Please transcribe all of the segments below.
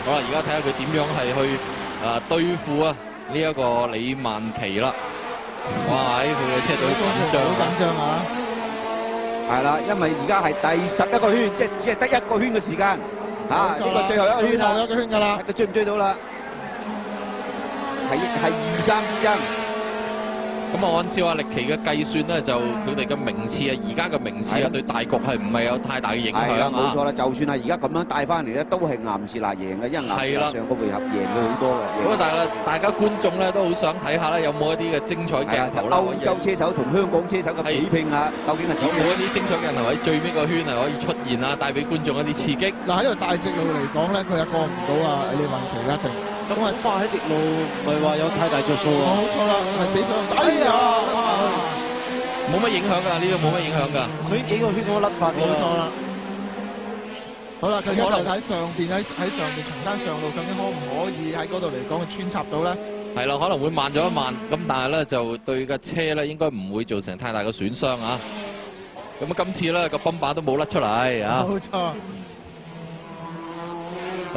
好啦，而家睇下佢點樣係去對付啊呢一個李曼琪啦。哇！佢嘅車隊緊張，好緊張啊！係啦，因為而家係第11個圈，即係只係得1個圈嘅時間。呢個最後一個圈啦，最後一個圈㗎啦，佢追唔追到啦？係2、3之爭。咁啊，按照阿力奇嘅計算咧，就佢哋嘅名次啊，而家嘅名次啊，對大局係唔係有太大嘅影響啊？係啦，冇錯啦，就算係而家咁樣帶翻嚟咧，都係岩士拿贏嘅，因為岩士拿上個回合贏咗好多嘅。咁啊，大家觀眾咧都好想睇下咧，有冇一啲嘅精彩鏡頭啦？歐洲車手同香港車手嘅比拼下，究竟係點？有冇一啲精彩鏡頭喺最尾個圈係可以出現啊，帶俾觀眾一啲刺激？嗱，喺呢個大直路嚟講咧，佢係過唔到啊李曼琪一定。咁啊，喺直路唔係話有太大着數啊！冇錯啦，係比上哎呀，冇乜影響㗎，呢個冇乜影響㗎。佢幾個圈都甩發㗎。冇錯啦。好啦，佢而家就喺上邊喺上邊重單上路，究竟可唔可以喺嗰度嚟講去穿插到咧？係啦，可能會慢咗一慢，咁但係咧就對架車咧應該唔會造成太大嘅損傷啊。咁啊，今次咧個泵把都冇甩出嚟啊！冇錯。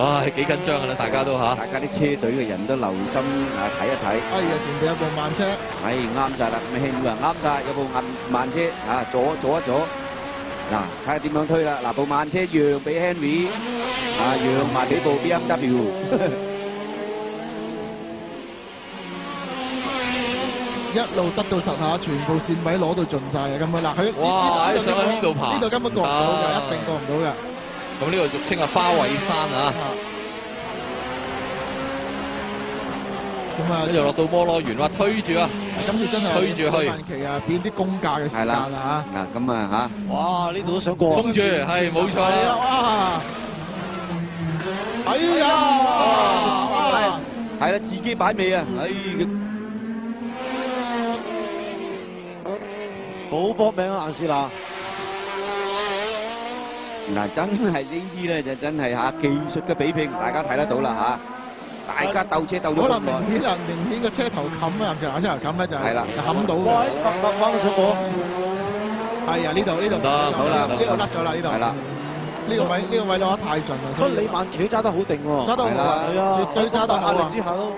唉，幾緊張㗎啦，大家都嚇。大家啲車隊嘅人都留心睇一睇。哎呀，前邊有部慢車。係啱晒啦，咁輕嘅啱晒，有部慢車阻一阻。嗱，睇下點樣推啦。嗱，部慢車讓俾 Henry，讓埋俾部 BMW。一路得到實下，全部線位攞到盡晒嘅根本嗱，佢哇！上喺呢度爬，呢度根本過唔到嘅，一定過唔到嘅。咁呢個俗稱啊花卉山啊。咁啊，跟住落到摩羅園，哇推住啊！今次真係推住去，李曼琪啊，變啲公價嘅時間啦嚇。嗱，咁啊嚇，哇！呢度都想過。衝住，係冇錯啦。哇！哎呀！哇！係啦，自己擺尾啊！哎，好搏命啊，顏士拿。嗱，真係呢啲咧就真係技術嘅比拼，大家睇得到啦大家鬥車鬥咗可能咁耐。明顯個車頭冚啊，顏士拿車頭冚咧就係啦，冚到。哇！揼翻都想過。係啊，呢度好啦，呢個甩咗啦，呢度。係啦，呢個位攞得太盡啦。所以李曼琪都揸得好定喎。揸得好啊，係啊，絕對揸得好壓力之下都。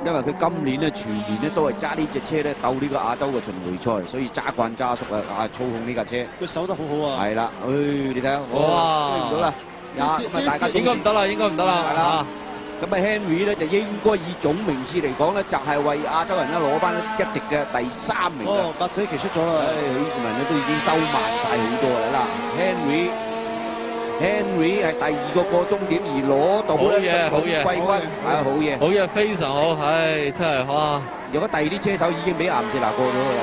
因為佢今年咧全年咧都係揸呢隻車咧鬥呢個亞洲嘅巡迴賽，所以揸慣揸熟操控呢架車。佢守得好好啊。係啦，你睇下，哇，追唔到啦，咁啊大家應該唔得啦，應該唔得啦。係啦，咁啊 Henry 咧就應該以總名次嚟講咧，就係為亞洲人咧攞翻一直嘅第3名。哦，白仔期出咗啦。許志文咧都已經收慢晒好多啦。嗱，Henry 係第2個過終點而攞到咧總季軍，好嘢，好嘢，非常好，唉，真係哇！如果第二啲車手已經俾顏志拿過咗㗎啦。